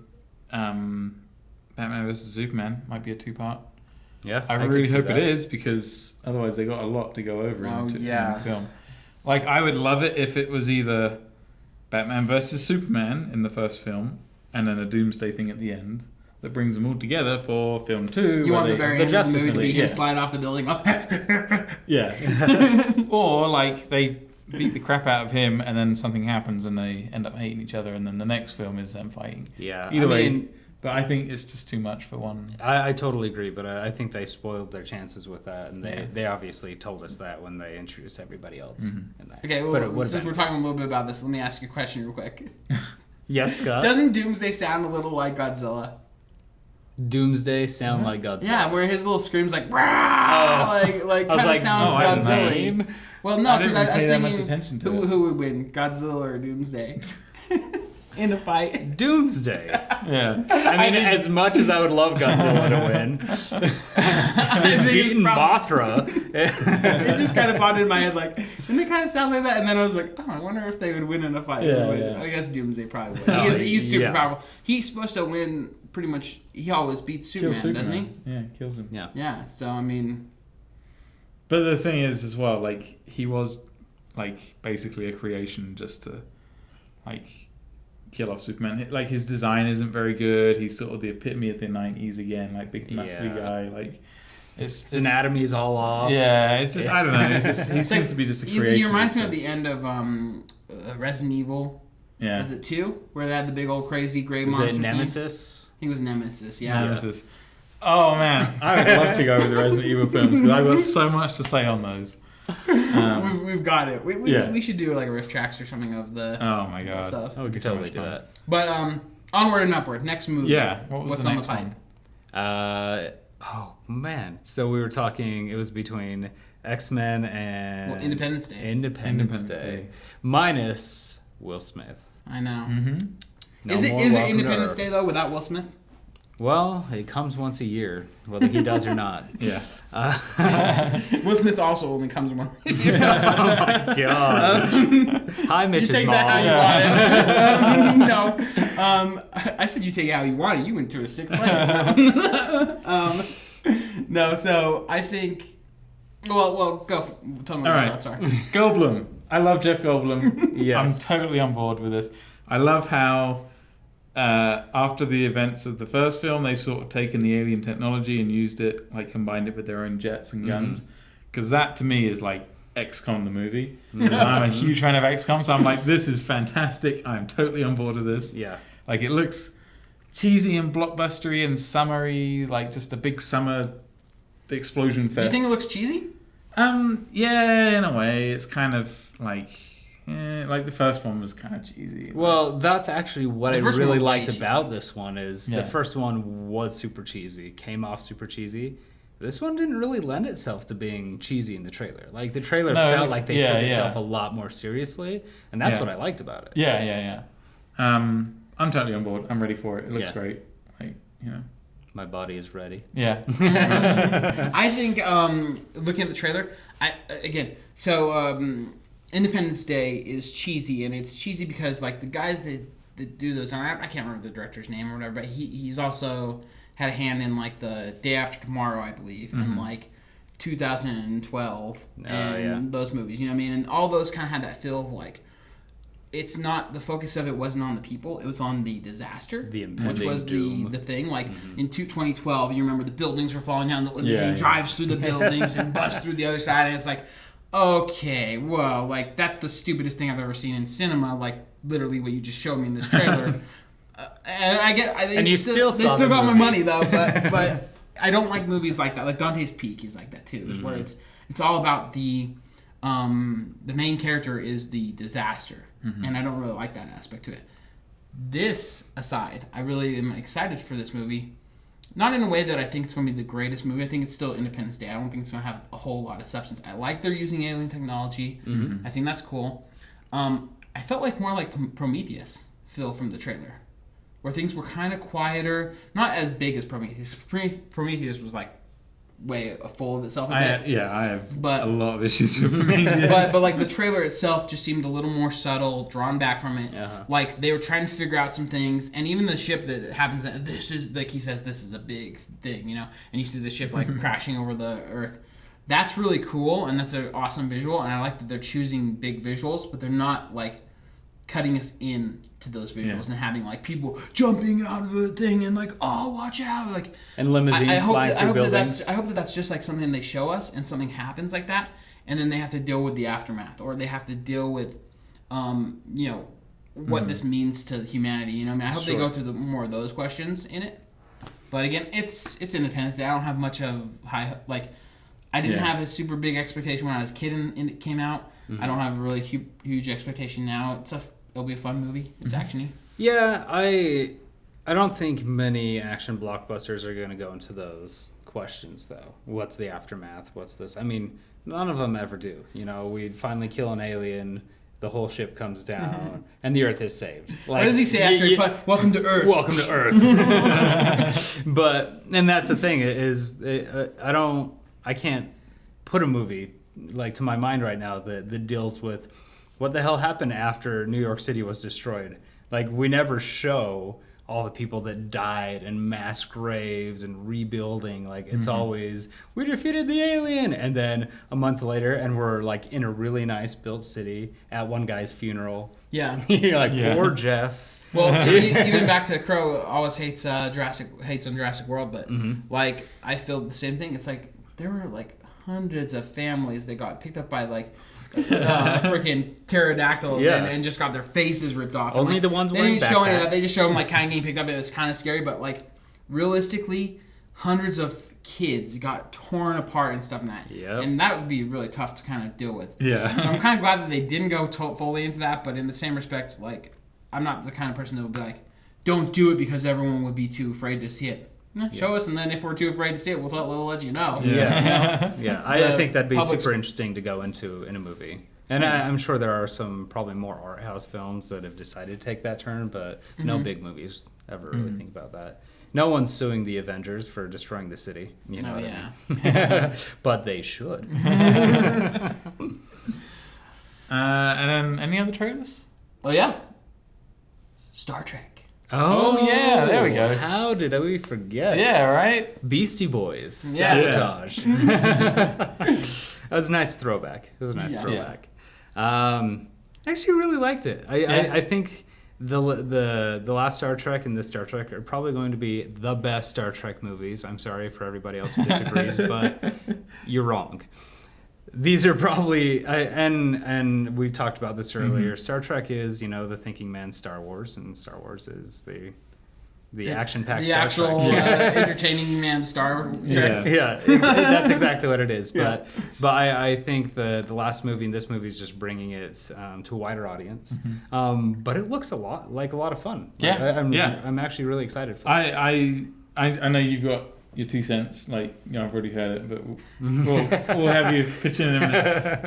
Batman vs Superman might be a two-part. Yeah, I really hope it is, because otherwise they got a lot to go over in the film. Like, I would love it if it was either Batman vs Superman in the first film, and then a Doomsday thing at the end that brings them all together for film 2. You want the very end of the movie to be him slide off the building? Yeah. Or, like, they beat the crap out of him, and then something happens, and they end up hating each other, and then the next film is them fighting. Yeah. Either way, but I think it's just too much for one. I totally agree, but I think they spoiled their chances with that, and they obviously told us that when they introduced everybody else. Mm-hmm. In that. Okay, well, since we're talking a little bit about this, let me ask you a question real quick. Yes, Scott? Doesn't Doomsday sound a little like Godzilla? Doomsday sound like Godzilla? Yeah, where his little screams like, like kind of sounds Godzilla. Well, no, because I was thinking, who would win, Godzilla or Doomsday? In a fight. Doomsday. Yeah. I mean, as much as I would love Godzilla to win, he's beaten Mothra. It just kind of popped in my head, like, didn't it kind of sound like that? And then I was like, I wonder if they would win in a fight. Yeah. I guess Doomsday probably would. He's super powerful. He's supposed to win pretty much. He always beats Superman, doesn't he? Yeah, kills him. Yeah, so, I mean... But the thing is, as well, like, he was, like, basically a creation just to, like... kill off Superman. Like, his design isn't very good. He's sort of the epitome of the 90s again, like big muscly guy. Like, his anatomy is all off. Yeah, it's just, I don't know. He seems to be just a creation. He reminds me of the end of Resident Evil. Yeah. Was it 2? Where they had the big old crazy gray monster. Is it Nemesis? I think it was Nemesis, yeah. Nemesis. Oh, man. I would love to go with the Resident Evil films, because I've got so much to say on those. We've got it. We should do like a riff tracks or something of the my god stuff. Oh, we could totally do that. But onward and upward. Next movie. Yeah. What's on the pipe? Oh man. So we were talking. It was between X-Men and Independence Day. Independence Day. Minus Will Smith. I know. Mm-hmm. No is it Independence Day though without Will Smith? Well, it comes once a year, whether he does or not. Yeah. Will Smith also only comes once a year. Oh my god. Hi, Mitch's mom. You take that how you want it. No. I said you take it how you want it. You went to a sick place. No, so I think... Well, go. Tell me about that. Sorry. Goldblum. I love Jeff Goldblum. Yes. I'm totally on board with this. I love how... after the events of the first film, they've sort of taken the alien technology and used it, like combined it with their own jets and guns. Because that, to me, is like XCOM the movie. And I'm a huge fan of XCOM, so I'm like, this is fantastic. I'm totally on board with this. Yeah. Like, it looks cheesy and blockbustery and summery, like just a big summer explosion fest. You think it looks cheesy? Yeah, in a way. It's kind of like... like the first one was kind of cheesy. Well, that's actually what I really liked about this one is the first one was super cheesy, came off super cheesy. This one didn't really lend itself to being cheesy in the trailer. Like, the trailer felt like they took itself a lot more seriously, and that's what I liked about it. Yeah. I'm totally on board. I'm ready for it. It looks great. Like, you know. My body is ready. Yeah. I think, looking at the trailer, Independence Day is cheesy, and it's cheesy because like the guys that do those, and I can't remember the director's name or whatever, but he's also had a hand in like the Day After Tomorrow, I believe, and like 2012 and those movies. You know what I mean? And all those kind of had that feel of like it's not the focus of it wasn't on the people, it was on the disaster, which was doom. the thing. Like in 2012, you remember the buildings were falling down, the limousine drives through the buildings and busts through the other side, and it's like. Okay, well, like, that's the stupidest thing I've ever seen in cinema, like, literally what you just showed me in this trailer. And you still they still got my money, though, but I don't like movies like that. Like, Dante's Peak is like that, too, is where it's all about the main character is the disaster, and I don't really like that aspect to it. This aside, I really am excited for this movie. Not in a way that I think it's going to be the greatest movie. I think it's still Independence Day. I don't think it's going to have a whole lot of substance. I like they're using alien technology. I think that's cool. I felt like more like Prometheus feel from the trailer. where things were kind of quieter, not as big as Prometheus. Prometheus was like way full of itself a bit. I have a lot of issues with Prometheus. but like the trailer itself just seemed a little more subtle, drawn back from it. Like they were trying to figure out some things, and even the ship that happens, that this is like he says this is a big thing, and you see the ship like crashing over the Earth. That's really cool, and that's an awesome visual, and I like that they're choosing big visuals, but they're not like cutting us in to those visuals and having like people jumping out of the thing and like, oh, watch out, like, and limousines flying through buildings. I hope that's just like something they show us and something happens like that, and then they have to deal with the aftermath, or they have to deal with what this means to humanity. I hope they go through more of those questions in it. But again, it's Independence Day. I don't have much of I didn't have a super big expectation when I was a kid and it came out. I don't have a really huge expectation now. It'll be a fun movie. It's actiony. Yeah, I don't think many action blockbusters are going to go into those questions, though. What's the aftermath? What's this? I mean, none of them ever do. We finally kill an alien, the whole ship comes down, and the Earth is saved. Like, what does he say after welcome to Earth? Welcome to Earth. And that's the thing, is I can't put a movie like to my mind right now that deals with what the hell happened after New York City was destroyed. Like, we never show all the people that died and mass graves and rebuilding. Like, it's always, we defeated the alien, and then a month later and we're like in a really nice built city at one guy's funeral. Yeah. You're like, poor Jeff. Well, even back to Crow always hates on Jurassic World, but like I feel the same thing. It's like there were like hundreds of families that got picked up by like freaking pterodactyls and just got their faces ripped off. Only like, the ones wearing backpacks. They just show them like kind of getting picked up. It was kind of scary, but like realistically, hundreds of kids got torn apart and stuff like that. Yep. And that would be really tough to kind of deal with. Yeah. So I'm kind of glad that they didn't go fully into that, but in the same respect, like I'm not the kind of person that would be like, don't do it because everyone would be too afraid to see it. Show us, and then if we're too afraid to see it, we'll let you know. Yeah. I think that'd be super interesting to go into in a movie. And I'm sure there are some probably more art house films that have decided to take that turn, but no big movies ever really think about that. No one's suing the Avengers for destroying the city. You know what I mean? But they should. And then any other trailers? Oh, yeah. Star Trek. Oh, yeah, there we go. How did we forget? Yeah, right? Beastie Boys. Sabotage. That was a nice throwback. I actually really liked it. I think the last Star Trek and this Star Trek are probably going to be the best Star Trek movies. I'm sorry for everybody else who disagrees, but you're wrong. These are probably, and we talked about this earlier, Star Trek is, the thinking man's Star Wars, and Star Wars is the action-packed Star Trek. The actual entertaining man's Star Trek. Yeah, that's exactly what it is. But I think the last movie and this movie is just bringing it to a wider audience. But it looks a lot of fun. I'm actually really excited for it. I know you've got your 2 cents, I've already heard it, but we'll have you pitch in a minute.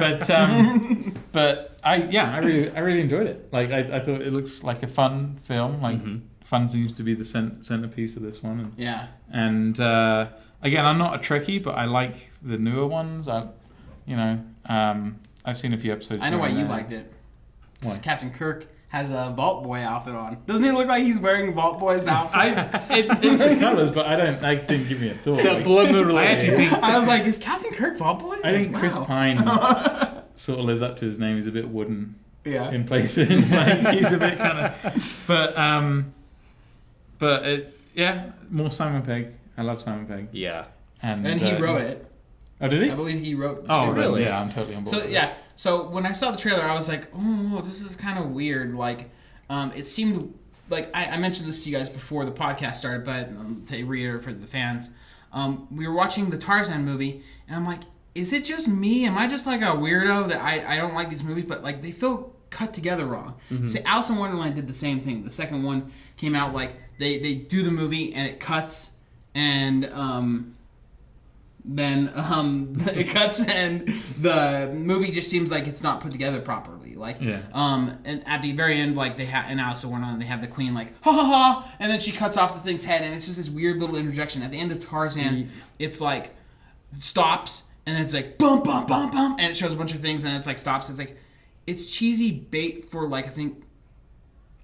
But I really enjoyed it. I thought it looks like a fun film. Fun seems to be the centerpiece of this one. And again, I'm not a Trekkie, but I like the newer ones. I've seen a few episodes. I know why you liked it. Because Captain Kirk has a Vault Boy outfit on. Doesn't he look like he's wearing Vault Boy's outfit? It's the colors, but I didn't give me a thought. Subliminally. I was like, is Captain Kirk Vault Boy? I think Chris Pine sort of lives up to his name. He's a bit wooden in places. He's a bit kind of... But more Simon Pegg. I love Simon Pegg. Yeah. And he wrote it. Oh, did he? I believe he wrote the script. Oh, really? Yeah, I'm totally on board with this. So when I saw the trailer, I was like, oh, this is kind of weird. It seemed like, I mentioned this to you guys before the podcast started, but to reiterate for the fans, we were watching the Tarzan movie, and I'm like, is it just me? Am I just like a weirdo that I don't like these movies, but they feel cut together wrong? See, Alice in Wonderland did the same thing. The second one came out they do the movie and it cuts, and then it cuts and the movie just seems like it's not put together properly. Like, Yeah. And at the very end, like, and Alice in Wonderland, they have the queen, like, ha ha ha, and then she cuts off the thing's head, and it's just this weird little interjection. At the end of Tarzan, it's like, stops, and then it's like, bum, bum, bum, bum, and it shows a bunch of things, and it's like, stops. It's like, it's cheesy bait for, like,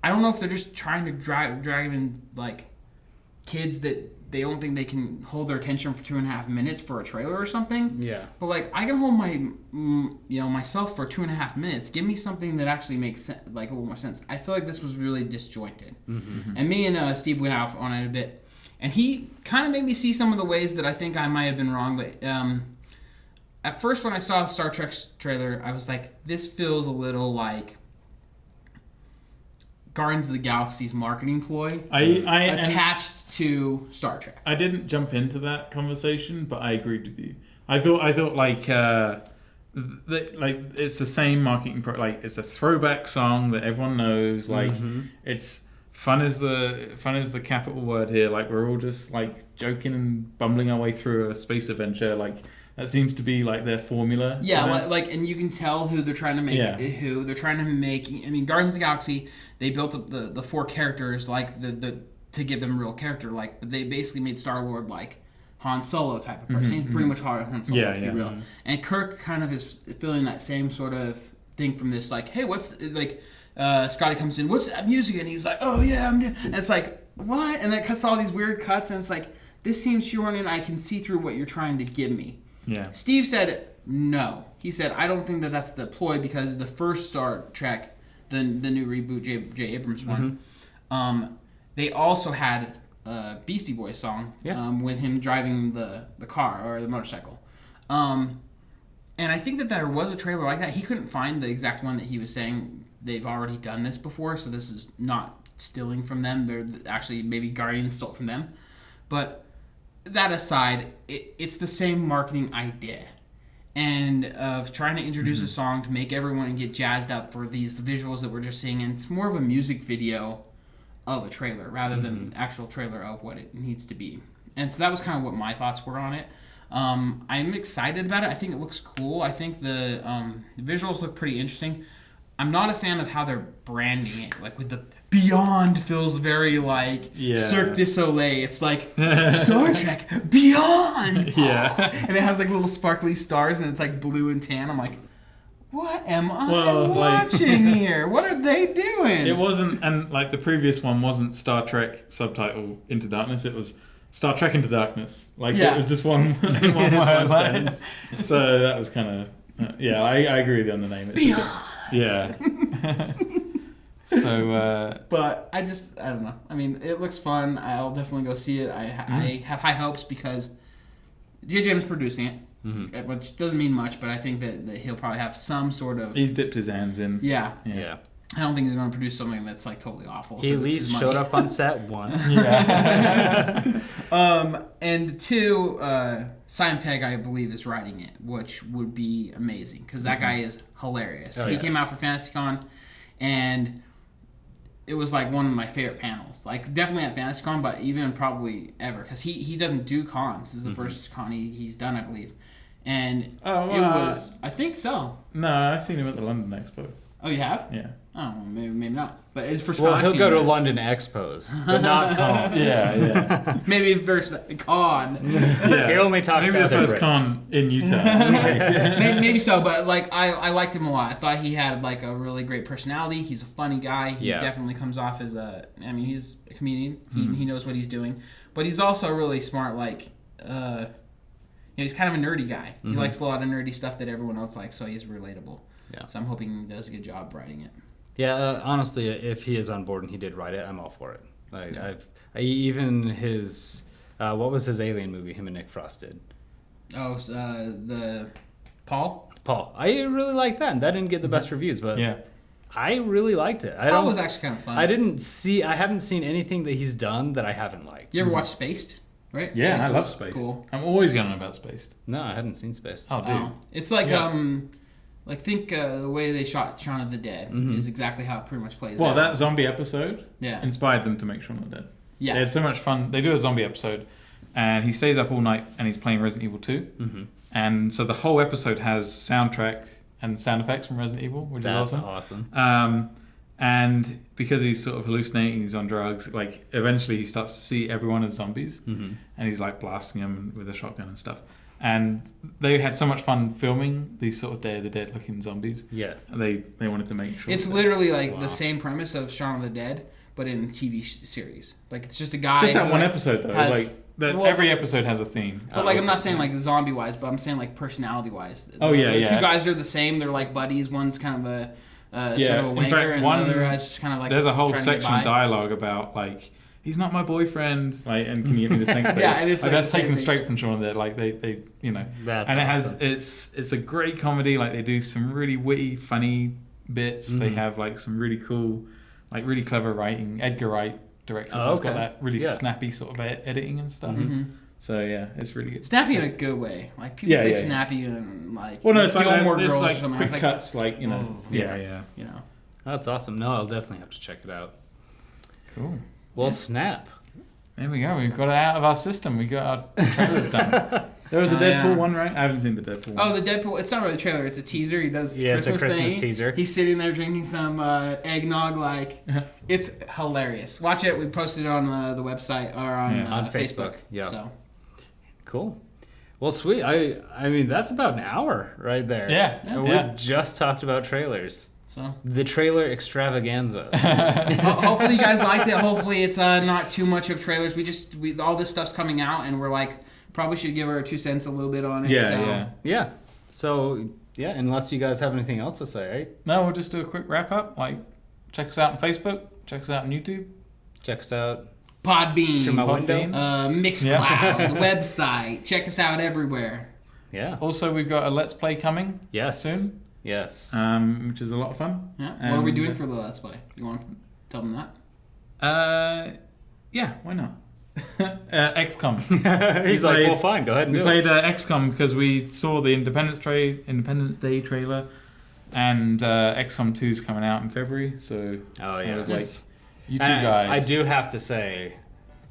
I don't know if they're just trying to drag in, like, kids that they don't think they can hold their attention for 2.5 minutes for a trailer or something. Yeah. But like, I can hold myself for 2.5 minutes. Give me something that actually makes like a little more sense. I feel like this was really disjointed. Mm-hmm. And me and Steve went out on it a bit, and he kind of made me see some of the ways that I think I might have been wrong. But at first, when I saw the Star Trek trailer, I was like, this feels a little like Guardians of the Galaxy's marketing ploy attached to Star Trek. I didn't jump into that conversation, but I agreed with you. I thought like it's the same marketing like it's a throwback song that everyone knows. Like it's fun is the capital word here. Like we're all just like joking and bumbling our way through a space adventure. Like that seems to be like their formula. Yeah, like and you can tell who they're trying to make. Yeah. Who they're trying to make. I mean, Guardians of the Galaxy. They built up the 4 characters like the to give them real character. Like, but they basically made Star-Lord like Han Solo type of person. He's pretty much Han Solo to be real. Mm-hmm. And Kirk kind of is feeling that same sort of thing from this. Like, hey, what's like? Scotty comes in. What's that music? And he's like, oh yeah, and it's like what? And then cuts all these weird cuts, and it's like this seems shoehorned, I can see through what you're trying to give me. Yeah. Steve said no. He said I don't think that's the ploy because the first Star Trek. The new reboot, J. Abrams one, they also had a Beastie Boys song with him driving the car or the motorcycle. And I think that there was a trailer like that. He couldn't find the exact one that he was saying they've already done this before, so this is not stealing from them. They're actually maybe Guardians stole from them. But that aside, it's the same marketing idea. And of trying to introduce a song to make everyone get jazzed up for these visuals that we're just seeing. And it's more of a music video of a trailer rather than the actual trailer of what it needs to be. And so that was kind of what my thoughts were on it. I'm excited about it. I think it looks cool. I think the visuals look pretty interesting. I'm not a fan of how they're branding it. Like with the Beyond feels very like Cirque du Soleil. It's like Star Trek Beyond. Yeah. And it has like little sparkly stars and it's like blue and tan. I'm like, what am I watching here? What are they doing? It wasn't, and like the previous one wasn't Star Trek subtitle Into Darkness. It was Star Trek Into Darkness. Like it was just one sentence. So that was kind of I agree with you on the name. So, but I don't know. I mean, it looks fun. I'll definitely go see it. I have high hopes because J.J. Abrams producing it, which doesn't mean much, but I think that he'll probably have some sort of. He's dipped his hands in. Yeah. I don't think he's going to produce something that's like totally awful. He at least showed up on set once. And 2, Simon Pegg, I believe, is writing it, which would be amazing because that guy is hilarious. He came out for FantasyCon, and it was like one of my favorite panels. Like definitely at FantasyCon, but even probably ever because he doesn't do cons. This is the first con he's done, I believe. And it was, I think so. No, I've seen him at the London Expo. Oh, you have? Yeah. Oh, maybe not. But it's for Well, he'll go to London Expos, but not cons. Yeah. Maybe first con. He only talks maybe to the other first Brits. con in Utah. Maybe so, but like I liked him a lot. I thought he had like a really great personality. He's a funny guy. He definitely comes off as he's a comedian. He knows what he's doing, but he's also really smart. Like, he's kind of a nerdy guy. He likes a lot of nerdy stuff that everyone else likes, so he's relatable. Yeah. So I'm hoping he does a good job writing it. Yeah, honestly, if he is on board and he did write it, I'm all for it. Like even his what was his Alien movie? Him and Nick Frost did. Oh, the Paul. I really liked that, and that didn't get the best reviews, but I really liked it. Paul was actually kind of fun. I haven't seen anything that he's done that I haven't liked. You ever watch Spaced? Right? Yeah, Spaced I love Spaced. Cool. I'm always going on about Spaced. No, I hadn't seen Spaced. Oh, dude. It's like Like, think the way they shot Shaun of the Dead is exactly how it pretty much plays out. Well, that zombie episode inspired them to make Shaun of the Dead. Yeah. They had so much fun. They do a zombie episode, and he stays up all night, and he's playing Resident Evil 2. And so the whole episode has soundtrack and sound effects from Resident Evil, which That's is awesome. And because he's sort of hallucinating, he's on drugs, like eventually he starts to see everyone as zombies, and he's like blasting them with a shotgun and stuff. And they had so much fun filming these sort of Day of the Dead looking zombies. Yeah. They wanted to make sure. It's literally like the same premise of Shaun of the Dead, but in a TV series. Like it's just a guy. Just that one episode though. Every episode has a theme. But I'm not saying like zombie wise, but I'm saying like personality wise. The two guys are the same. They're like buddies. One's kind of a sort of a wanker, and the other has just kind of like. There's a whole section dialogue about like he's not my boyfriend. Like, and can you give me this next bit? Yeah, and it's that's taken straight from Shaun of the Dead. Like they you know. That's and awesome. it's a great comedy. Like they do some really witty, funny bits. They have like some really cool, like really clever writing. Edgar Wright directed. So it's got that really snappy sort of editing and stuff. So yeah, it's really good. Snappy in a good way. Like people say snappy and like. Well, no, it's like Gilmore there's Girls like or something. quick Like, cuts, like you know. You know. That's awesome. No, I'll definitely have to check it out. Cool. Well, snap. There we go. We've got it out of our system. We got our trailers done. There was a Deadpool one, right? I haven't seen the Deadpool one. Oh, the Deadpool. It's not really a trailer. It's a teaser. He does it's a Christmas teaser. He's sitting there drinking some eggnog. Like, it's hilarious. Watch it. We posted it on the website or on Facebook. Yeah. So. Cool. Well, sweet. I mean, that's about an hour right there. Yeah. And we just talked about trailers. So. The trailer extravaganza. Hopefully you guys liked it. Hopefully it's not too much of trailers. We all this stuff's coming out, and we're like, probably should give our 2 cents a little bit on it. Yeah. So, unless you guys have anything else to say, right? No, we'll just do a quick wrap up. Like, check us out on Facebook. Check us out on YouTube. Check us out. Podbean. Through my window. Mixcloud. The website. Check us out everywhere. Yeah. Also, we've got a Let's Play coming soon. Yes. Which is a lot of fun. Yeah. What are we doing for the Let's Play? You want to tell them that? Yeah, why not? XCOM. He's like, well, fine, go ahead and we do played XCOM because we saw the Independence Day trailer, and XCOM 2 is coming out in February. So I was like, you two guys. I do have to say,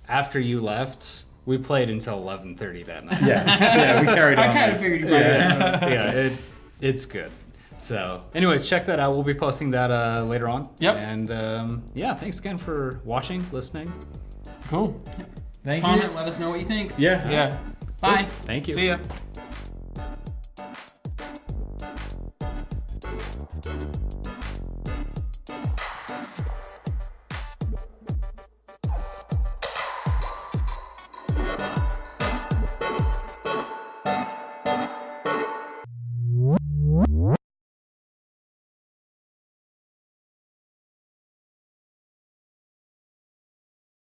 after you left, we played until 11:30 that night. Yeah, we carried on. I kind of figured you probably it's good. So, anyways, check that out. We'll be posting that later on. Yep. And thanks again for watching, listening. Cool. Thank you. Comment, let us know what you think. Yeah. Bye. Cool. Thank you. See ya.